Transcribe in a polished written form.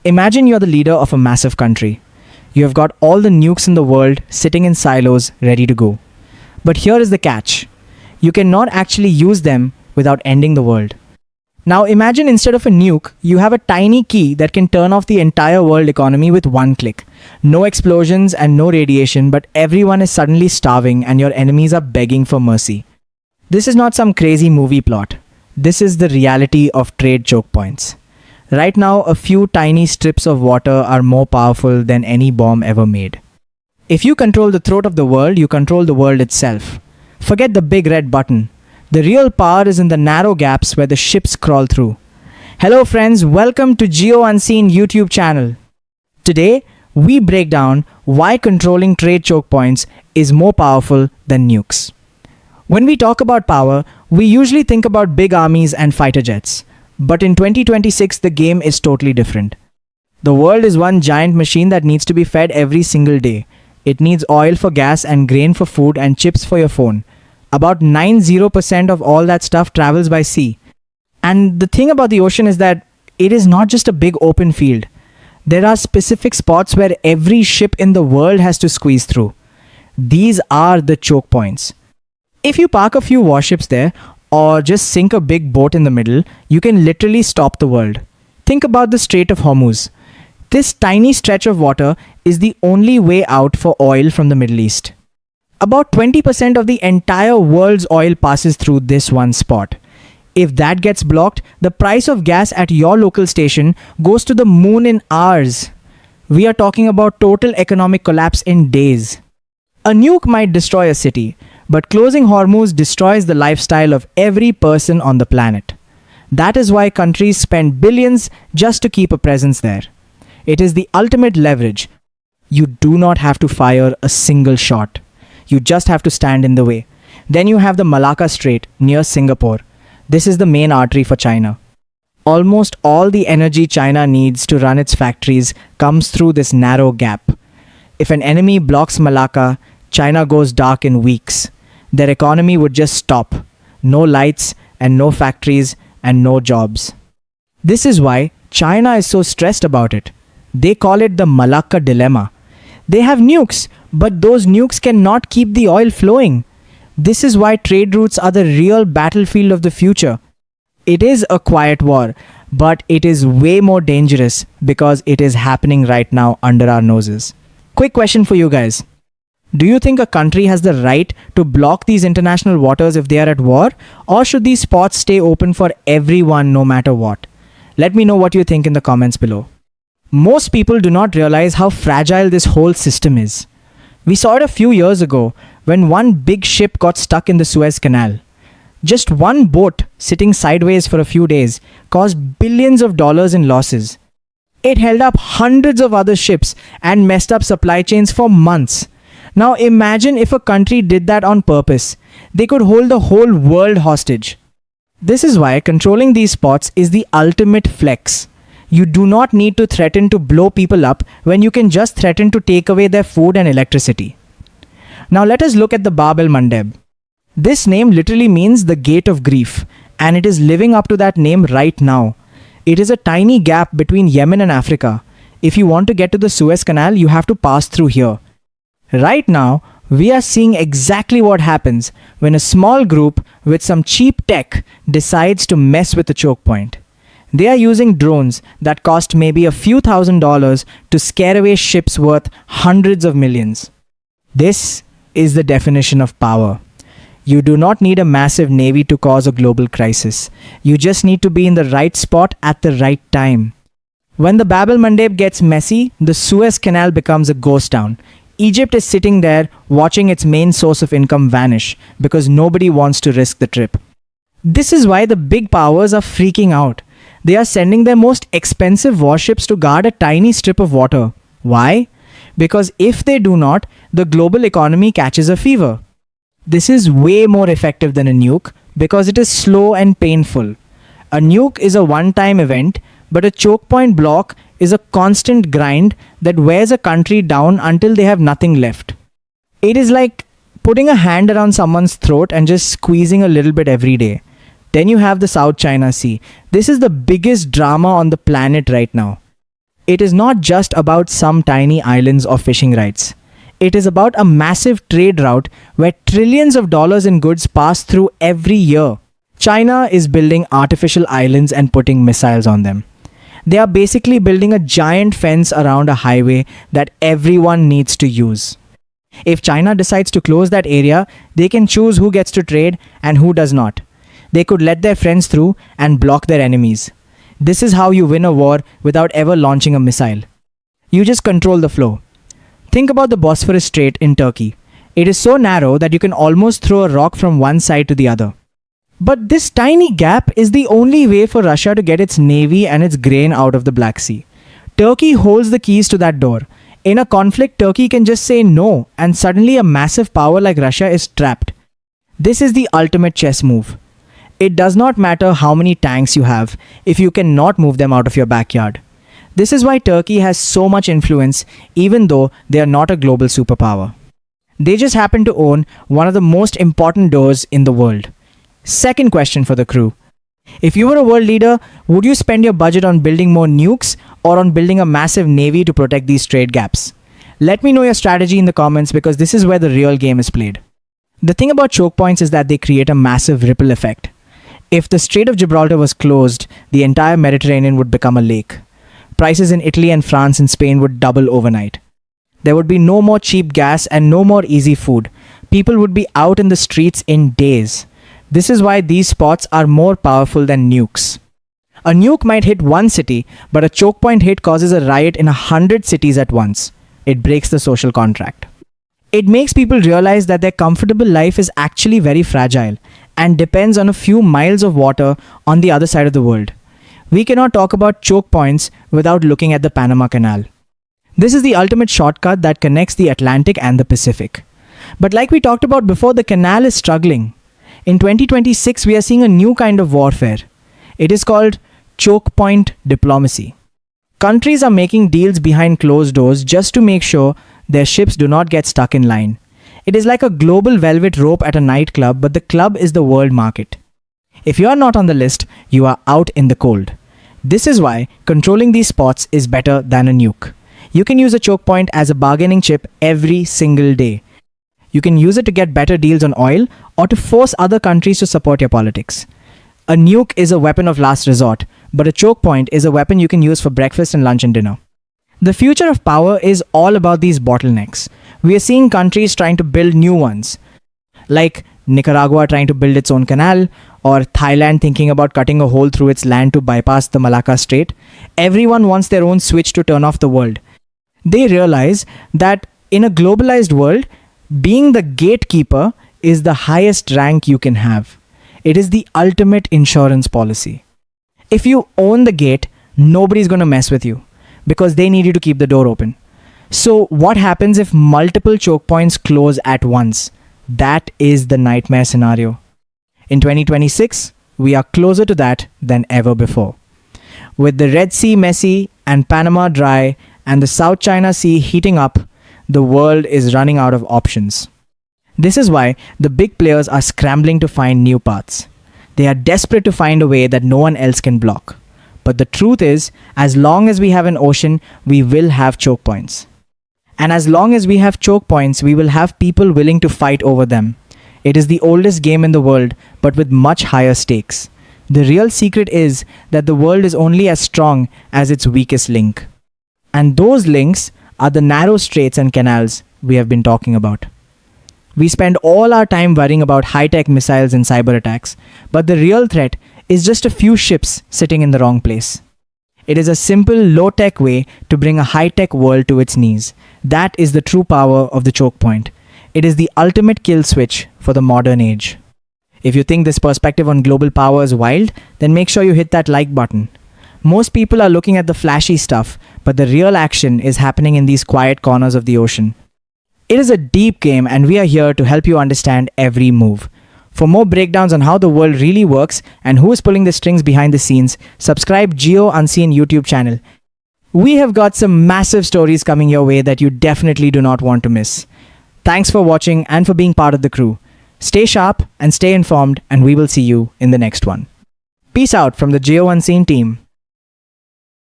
Imagine you're the leader of a massive country. You have got all the nukes in the world sitting in silos ready to go. But here is the catch. You cannot actually use them without ending the world. Now imagine instead of a nuke, you have a tiny key that can turn off the entire world economy with one click. No explosions and no radiation, but everyone is suddenly starving and your enemies are begging for mercy. This is not some crazy movie plot. This is the reality of trade choke points. Right now, a few tiny strips of water are more powerful than any bomb ever made. If you control the throat of the world, you control the world itself. Forget the big red button. The real power is in the narrow gaps where the ships crawl through. Hello friends, welcome to Geo Unseen YouTube channel. Today, we break down why controlling trade choke points is more powerful than nukes. When we talk about power, we usually think about big armies and fighter jets. But in 2026, the game is totally different. The world is one giant machine that needs to be fed every single day. It needs oil for gas and grain for food and chips for your phone. About 90% of all that stuff travels by sea. And the thing about the ocean is that it is not just a big open field. There are specific spots where every ship in the world has to squeeze through. These are the choke points. If you park a few warships there, or just sink a big boat in the middle, you can literally stop the world. Think about the Strait of Hormuz. This tiny stretch of water is the only way out for oil from the Middle East. About 20% of the entire world's oil passes through this one spot. If that gets blocked, the price of gas at your local station goes to the moon in hours. We are talking about total economic collapse in days. A nuke might destroy a city, but closing Hormuz destroys the lifestyle of every person on the planet. That is why countries spend billions just to keep a presence there. It is the ultimate leverage. You do not have to fire a single shot. You just have to stand in the way. Then you have the Malacca Strait near Singapore. This is the main artery for China. Almost all the energy China needs to run its factories comes through this narrow gap. If an enemy blocks Malacca, China goes dark in weeks. Their economy would just stop. No lights and no factories and no jobs. This is why China is so stressed about it. They call it the Malacca dilemma. They have nukes, but those nukes cannot keep the oil flowing. This is why trade routes are the real battlefield of the future. It is a quiet war, but it is way more dangerous because it is happening right now under our noses. Quick question for you guys. Do you think a country has the right to block these international waters if they are at war? Or should these spots stay open for everyone no matter what? Let me know what you think in the comments below. Most people do not realize how fragile this whole system is. We saw it a few years ago when one big ship got stuck in the Suez Canal. Just one boat sitting sideways for a few days caused billions of dollars in losses. It held up hundreds of other ships and messed up supply chains for months. Now imagine if a country did that on purpose. They could hold the whole world hostage. This is why controlling these spots is the ultimate flex. You do not need to threaten to blow people up when you can just threaten to take away their food and electricity. Now let us look at the Bab el-Mandeb. This name literally means the gate of grief, and it is living up to that name right now. It is a tiny gap between Yemen and Africa. If you want to get to the Suez Canal, you have to pass through here. Right now, we are seeing exactly what happens when a small group with some cheap tech decides to mess with a choke point. They are using drones that cost maybe a few $1,000s to scare away ships worth hundreds of millions. This is the definition of power. You do not need a massive navy to cause a global crisis. You just need to be in the right spot at the right time. When the Bab el-Mandeb gets messy, the Suez Canal becomes a ghost town. Egypt is sitting there watching its main source of income vanish because nobody wants to risk the trip. This is why the big powers are freaking out. They are sending their most expensive warships to guard a tiny strip of water. Why? Because if they do not, the global economy catches a fever. This is way more effective than a nuke because it is slow and painful. A nuke is a one-time event, but a choke point block is a constant grind that wears a country down until they have nothing left. It is like putting a hand around someone's throat and just squeezing a little bit every day. Then you have the South China Sea. This is the biggest drama on the planet right now. It is not just about some tiny islands or fishing rights. It is about a massive trade route where trillions of dollars in goods pass through every year. China is building artificial islands and putting missiles on them. They are basically building a giant fence around a highway that everyone needs to use. If China decides to close that area, they can choose who gets to trade and who does not. They could let their friends through and block their enemies. This is how you win a war without ever launching a missile. You just control the flow. Think about the Bosphorus Strait in Turkey. It is so narrow that you can almost throw a rock from one side to the other. But this tiny gap is the only way for Russia to get its navy and its grain out of the Black Sea. Turkey holds the keys to that door. In a conflict, Turkey can just say no, and suddenly a massive power like Russia is trapped. This is the ultimate chess move. It does not matter how many tanks you have if you cannot move them out of your backyard. This is why Turkey has so much influence, even though they are not a global superpower. They just happen to own one of the most important doors in the world. Second question for the crew. If you were a world leader, would you spend your budget on building more nukes or on building a massive navy to protect these trade gaps? Let me know your strategy in the comments, because this is where the real game is played. The thing about choke points is that they create a massive ripple effect. If the Strait of Gibraltar was closed, the entire Mediterranean would become a lake. Prices in Italy and France and Spain would double overnight. There would be no more cheap gas and no more easy food. People would be out in the streets in days. This is why these spots are more powerful than nukes. A nuke might hit one city, but a choke point hit causes a riot in 100 cities at once. It breaks the social contract. It makes people realize that their comfortable life is actually very fragile and depends on a few miles of water on the other side of the world. We cannot talk about choke points without looking at the Panama Canal. This is the ultimate shortcut that connects the Atlantic and the Pacific. But like we talked about before, the canal is struggling. In 2026, we are seeing a new kind of warfare. It is called choke point diplomacy. Countries are making deals behind closed doors just to make sure their ships do not get stuck in line. It is like a global velvet rope at a nightclub, but the club is the world market. If you are not on the list, you are out in the cold. This is why controlling these spots is better than a nuke. You can use a choke point as a bargaining chip every single day. You can use it to get better deals on oil or to force other countries to support your politics. A nuke is a weapon of last resort, but a choke point is a weapon you can use for breakfast and lunch and dinner. The future of power is all about these bottlenecks. We are seeing countries trying to build new ones, like Nicaragua trying to build its own canal, or Thailand thinking about cutting a hole through its land to bypass the Malacca Strait. Everyone wants their own switch to turn off the world. They realize that in a globalized world, being the gatekeeper is the highest rank you can have. It is the ultimate insurance policy. If you own the gate, nobody's going to mess with you because they need you to keep the door open. So what happens if multiple choke points close at once? That is the nightmare scenario. In 2026, we are closer to that than ever before. With the Red Sea messy and Panama dry and the South China Sea heating up, the world is running out of options. This is why the big players are scrambling to find new paths. They are desperate to find a way that no one else can block. But the truth is, as long as we have an ocean, we will have choke points. And as long as we have choke points, we will have people willing to fight over them. It is the oldest game in the world, but with much higher stakes. The real secret is that the world is only as strong as its weakest link. And those links are the narrow straits and canals we have been talking about. We spend all our time worrying about high-tech missiles and cyber attacks, but the real threat is just a few ships sitting in the wrong place. It is a simple, low-tech way to bring a high-tech world to its knees. That is the true power of the choke point. It is the ultimate kill switch for the modern age. If you think this perspective on global power is wild, then make sure you hit that like button. Most people are looking at the flashy stuff, but the real action is happening in these quiet corners of the ocean. It is a deep game, and we are here to help you understand every move. For more breakdowns on how the world really works and who is pulling the strings behind the scenes, subscribe Geo Unseen YouTube channel. We have got some massive stories coming your way that you definitely do not want to miss. Thanks for watching and for being part of the crew. Stay sharp and stay informed, and we will see you in the next one. Peace out from the Geo Unseen team.